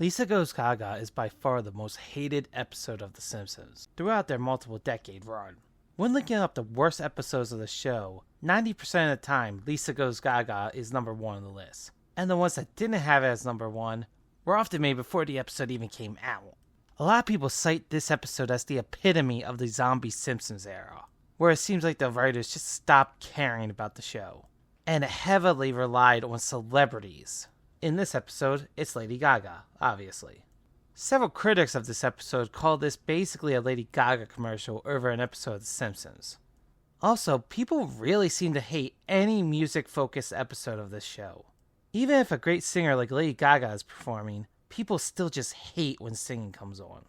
Lisa Goes Gaga is by far the most hated episode of The Simpsons throughout their multiple-decade run. When looking up the worst episodes of the show, 90% of the time Lisa Goes Gaga is number one on the list, and the ones that didn't have it as number one were often made before the episode even came out. A lot of people cite this episode as the epitome of the zombie Simpsons era, where it seems like the writers just stopped caring about the show, and heavily relied on celebrities. In this episode, it's Lady Gaga, obviously. Several critics of this episode call this basically a Lady Gaga commercial over an episode of The Simpsons. Also, people really seem to hate any music-focused episode of this show. Even if a great singer like Lady Gaga is performing, people still just hate when singing comes on.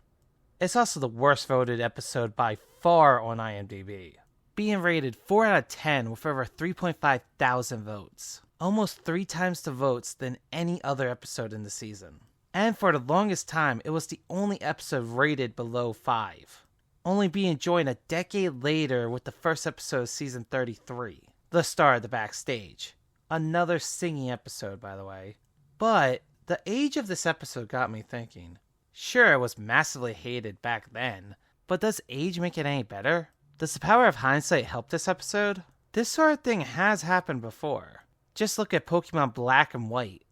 It's also the worst voted episode by far on IMDb, being rated 4 out of 10 with over 3.5 thousand votes. Almost 3 times the votes than any other episode in the season. And for the longest time, it was the only episode rated below 5. Only being joined a decade later with the first episode of season 33, The Star of the Backstage. Another singing episode, by the way. But the age of this episode got me thinking. Sure, it was massively hated back then, but does age make it any better? Does the power of hindsight help this episode? This sort of thing has happened before. Just look at Pokemon Black and White.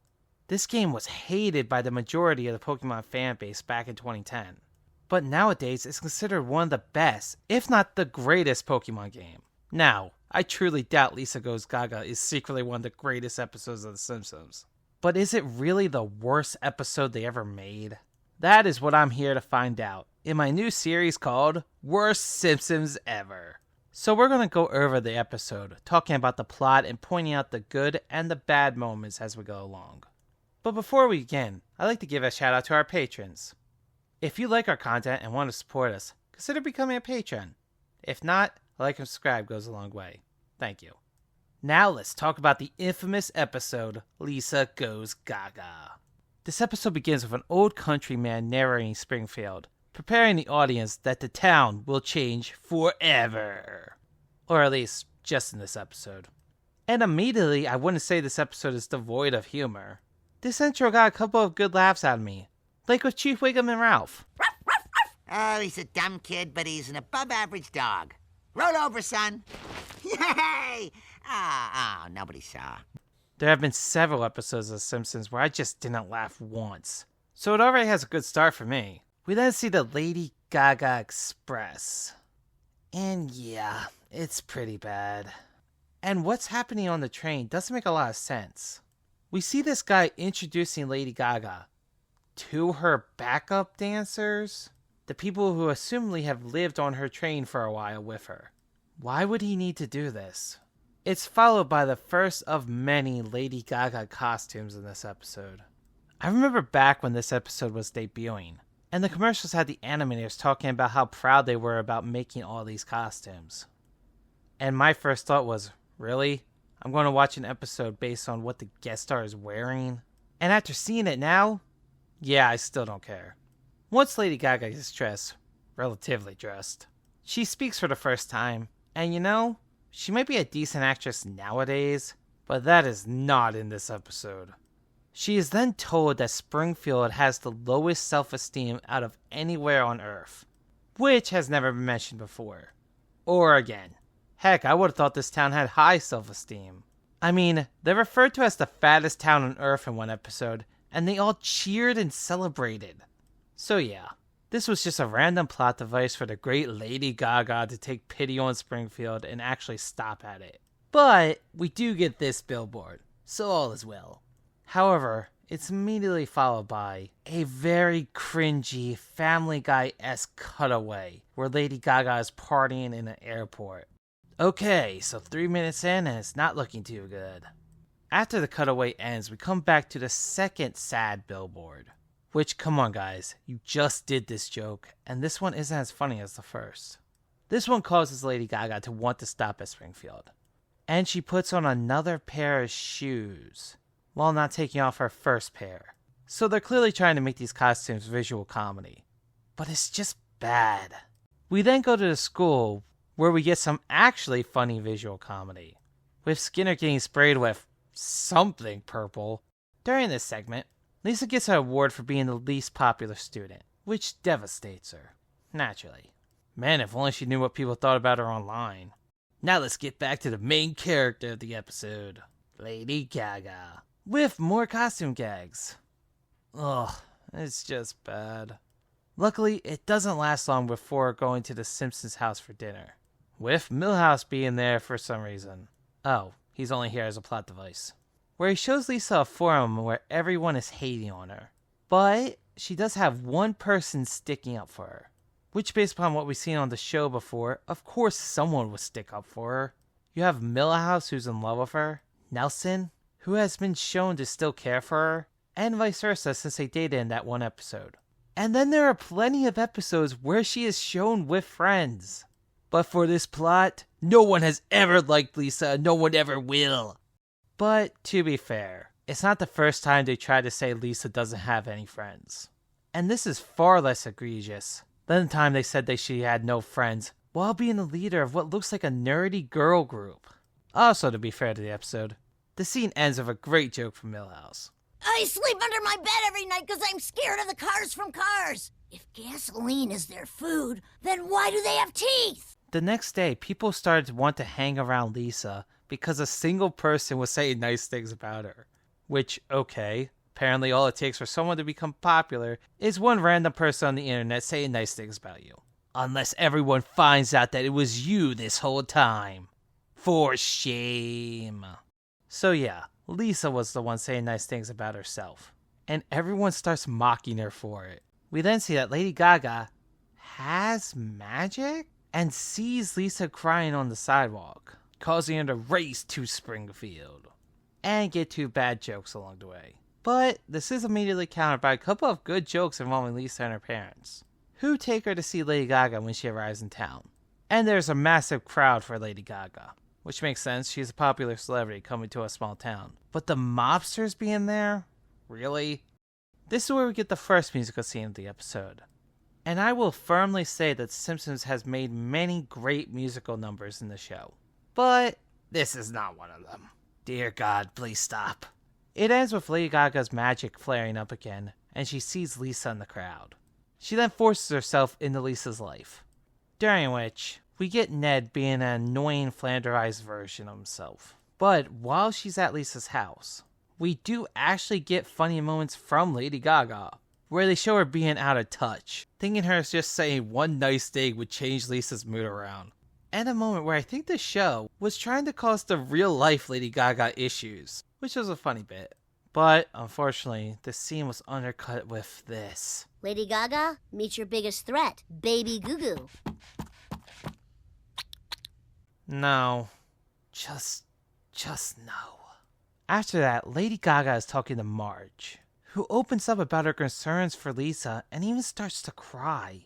This game was hated by the majority of the Pokemon fanbase back in 2010. But nowadays, it's considered one of the best, if not the greatest Pokemon game. Now, I truly doubt Lisa Goes Gaga is secretly one of the greatest episodes of The Simpsons. But is it really the worst episode they ever made? That is what I'm here to find out in my new series called Worst Simpsons Ever. So we're going to go over the episode, talking about the plot and pointing out the good and the bad moments as we go along. But before we begin, I'd like to give a shout out to our patrons. If you like our content and want to support us, consider becoming a patron. If not, a like and subscribe goes a long way. Thank you. Now let's talk about the infamous episode, Lisa Goes Gaga. This episode begins with an old country man narrating Springfield, preparing the audience that the town will change forever. Or at least, just in this episode. And immediately, I wouldn't say this episode is devoid of humor. This intro got a couple of good laughs out of me, like with Chief Wiggum and Ralph. Oh, he's a dumb kid, but he's an above-average dog. Roll over, son. Yay! Oh, nobody saw. There have been several episodes of The Simpsons where I just didn't laugh once, so it already has a good start for me. We then see the Lady Gaga Express. And yeah, it's pretty bad. And what's happening on the train doesn't make a lot of sense. We see this guy introducing Lady Gaga to her backup dancers, the people who assumedly have lived on her train for a while with her. Why would he need to do this? It's followed by the first of many Lady Gaga costumes in this episode. I remember back when this episode was debuting, and the commercials had the animators talking about how proud they were about making all these costumes. And my first thought was, really? I'm going to watch an episode based on what the guest star is wearing? And after seeing it now, yeah, I still don't care. Once Lady Gaga is dressed, relatively dressed, she speaks for the first time, and you know, she might be a decent actress nowadays, but that is not in this episode. She is then told that Springfield has the lowest self-esteem out of anywhere on Earth, which has never been mentioned before. Or again. Heck, I would have thought this town had high self-esteem. I mean, they're referred to as the fattest town on Earth in one episode, and they all cheered and celebrated. So yeah, this was just a random plot device for the great Lady Gaga to take pity on Springfield and actually stop at it. But we do get this billboard, so all is well. However, it's immediately followed by a very cringy Family Guy-esque cutaway where Lady Gaga is partying in an airport. Okay, so 3 minutes in and it's not looking too good. After the cutaway ends, we come back to the second sad billboard. Which, come on guys, you just did this joke, and this one isn't as funny as the first. This one causes Lady Gaga to want to stop at Springfield. And she puts on another pair of shoes, while not taking off her first pair. So they're clearly trying to make these costumes visual comedy. But it's just bad. We then go to the school, where we get some actually funny visual comedy, with Skinner getting sprayed with something purple. During this segment, Lisa gets her award for being the least popular student, which devastates her. Naturally. Man, if only she knew what people thought about her online. Now let's get back to the main character of the episode, Lady Gaga, with more costume gags. Ugh, it's just bad. Luckily, it doesn't last long before going to the Simpsons' house for dinner, with Milhouse being there for some reason. Oh, he's only here as a plot device. Where he shows Lisa a forum where everyone is hating on her. But she does have one person sticking up for her. Which, based upon what we've seen on the show before, of course someone would stick up for her. You have Milhouse, who's in love with her, Nelson, who has been shown to still care for her, and vice versa since they dated in that one episode. And then there are plenty of episodes where she is shown with friends. But for this plot, no one has ever liked Lisa, no one ever will. But, to be fair, it's not the first time they try to say Lisa doesn't have any friends. And this is far less egregious than the time they said she had no friends, while being the leader of what looks like a nerdy girl group. Also, to be fair to the episode, the scene ends with a great joke from Milhouse. I sleep under my bed every night because I'm scared of the cars from Cars. If gasoline is their food, then why do they have teeth? The next day, people started to want to hang around Lisa because a single person was saying nice things about her. Which, okay, apparently all it takes for someone to become popular is one random person on the internet saying nice things about you. Unless everyone finds out that it was you this whole time. For shame. So yeah, Lisa was the one saying nice things about herself. And everyone starts mocking her for it. We then see that Lady Gaga has magic and sees Lisa crying on the sidewalk, causing her to race to Springfield and get 2 bad jokes along the way. But this is immediately countered by a couple of good jokes involving Lisa and her parents, who take her to see Lady Gaga when she arrives in town. And there's a massive crowd for Lady Gaga, which makes sense, she's a popular celebrity coming to a small town. But the mobsters being there? Really? This is where we get the first musical scene of the episode. And I will firmly say that Simpsons has made many great musical numbers in the show. But this is not one of them. Dear God, please stop. It ends with Lady Gaga's magic flaring up again, and she sees Lisa in the crowd. She then forces herself into Lisa's life, during which we get Ned being an annoying flanderized version of himself. But while she's at Lisa's house, we do actually get funny moments from Lady Gaga, where they show her being out of touch, thinking her just saying one nice thing would change Lisa's mood around. And a moment where I think the show was trying to cause the real-life Lady Gaga issues, which was a funny bit. But, unfortunately, the scene was undercut with this. Lady Gaga, meet your biggest threat, Baby Goo Goo. No. Just no. After that, Lady Gaga is talking to Marge, who opens up about her concerns for Lisa and even starts to cry.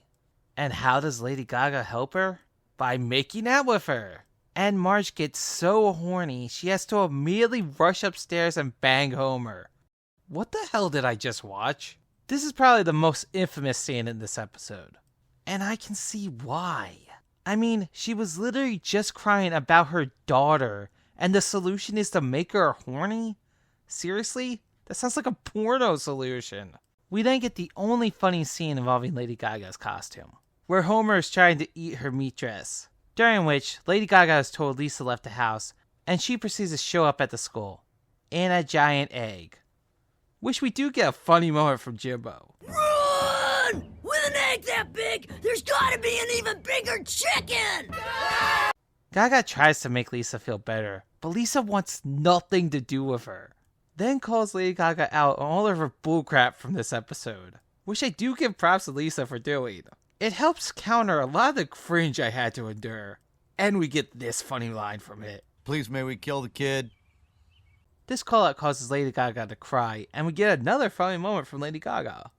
And how does Lady Gaga help her? By making out with her. And Marge gets so horny, she has to immediately rush upstairs and bang Homer. What the hell did I just watch? This is probably the most infamous scene in this episode. And I can see why. I mean, she was literally just crying about her daughter, and the solution is to make her horny? Seriously? That sounds like a porno solution. We then get the only funny scene involving Lady Gaga's costume, where Homer is trying to eat her meat dress, during which Lady Gaga is told Lisa left the house, and she proceeds to show up at the school, in a giant egg. Which we do get a funny moment from Jimbo. Run! With an egg that big, there's gotta be an even bigger chicken! Gaga tries to make Lisa feel better, but Lisa wants nothing to do with her. Then calls Lady Gaga out on all of her bullcrap from this episode, which I do give props to Lisa for doing. It helps counter a lot of the cringe I had to endure. And we get this funny line from it. Please may we kill the kid? This call out causes Lady Gaga to cry, and we get another funny moment from Lady Gaga.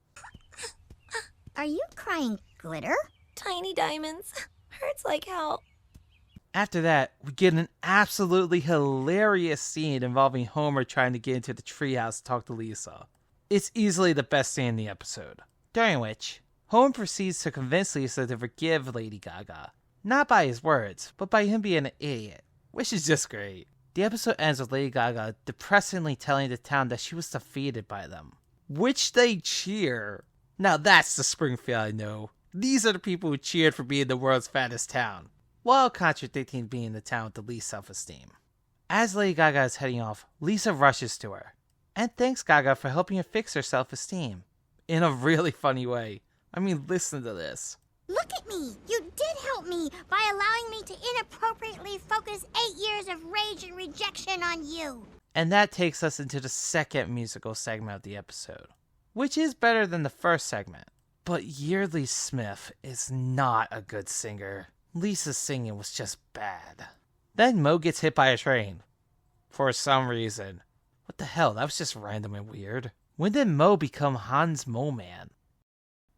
Are you crying glitter? Tiny diamonds. Hurts like hell. After that, we get an absolutely hilarious scene involving Homer trying to get into the treehouse to talk to Lisa. It's easily the best scene in the episode, during which Homer proceeds to convince Lisa to forgive Lady Gaga. Not by his words, but by him being an idiot, which is just great. The episode ends with Lady Gaga depressingly telling the town that she was defeated by them. which they cheer. Now that's the Springfield I know. These are the people who cheered for being the world's fattest town, while contradicting being the town with the least self-esteem. As Lady Gaga is heading off, Lisa rushes to her, and thanks Gaga for helping her fix her self-esteem. In a really funny way. I mean, listen to this. Look at me! You did help me by allowing me to inappropriately focus 8 years of rage and rejection on you. And that takes us into the second musical segment of the episode, which is better than the first segment. But Yeardley Smith is not a good singer. Lisa's singing was just bad. Then Mo gets hit by a train. For some reason. What the hell, that was just random and weird. When did Mo become Hans Mole Man?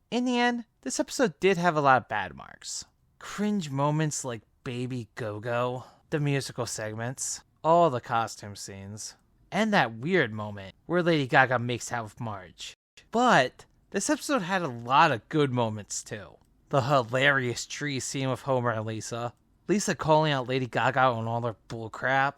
In the end, this episode did have a lot of bad marks. Cringe moments like Baby Go-Go, the musical segments, all the costume scenes, and that weird moment where Lady Gaga makes out with Marge. But this episode had a lot of good moments too. The hilarious tree scene with Homer and Lisa calling out Lady Gaga on all her bullcrap,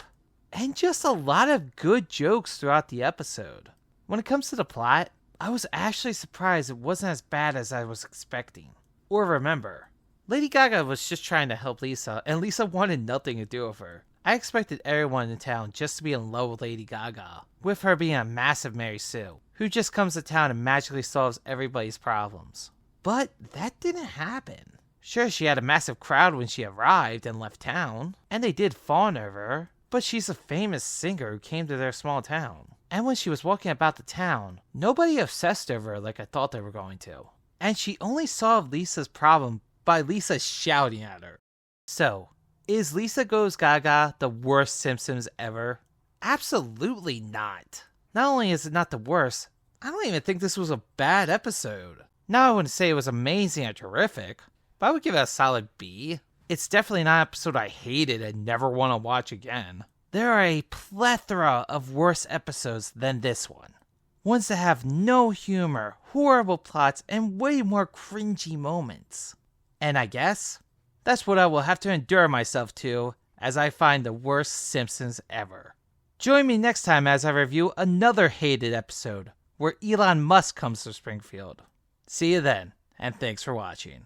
and just a lot of good jokes throughout the episode. When it comes to the plot, I was actually surprised it wasn't as bad as I was expecting. Or remember, Lady Gaga was just trying to help Lisa, and Lisa wanted nothing to do with her. I expected everyone in town just to be in love with Lady Gaga, with her being a massive Mary Sue, who just comes to town and magically solves everybody's problems. But that didn't happen. Sure, she had a massive crowd when she arrived and left town, and they did fawn over her, but she's a famous singer who came to their small town. And when she was walking about the town, nobody obsessed over her like I thought they were going to. And she only solved Lisa's problem by Lisa shouting at her. So, is Lisa Goes Gaga the worst Simpsons ever? Absolutely not. Not only is it not the worst, I don't even think this was a bad episode. Now I wouldn't say it was amazing or terrific, but I would give it a solid B. It's definitely not an episode I hated and never want to watch again. There are a plethora of worse episodes than this one. Ones that have no humor, horrible plots, and way more cringy moments. And I guess that's what I will have to endure myself to as I find the worst Simpsons ever. Join me next time as I review another hated episode where Elon Musk comes to Springfield. See you then, and thanks for watching.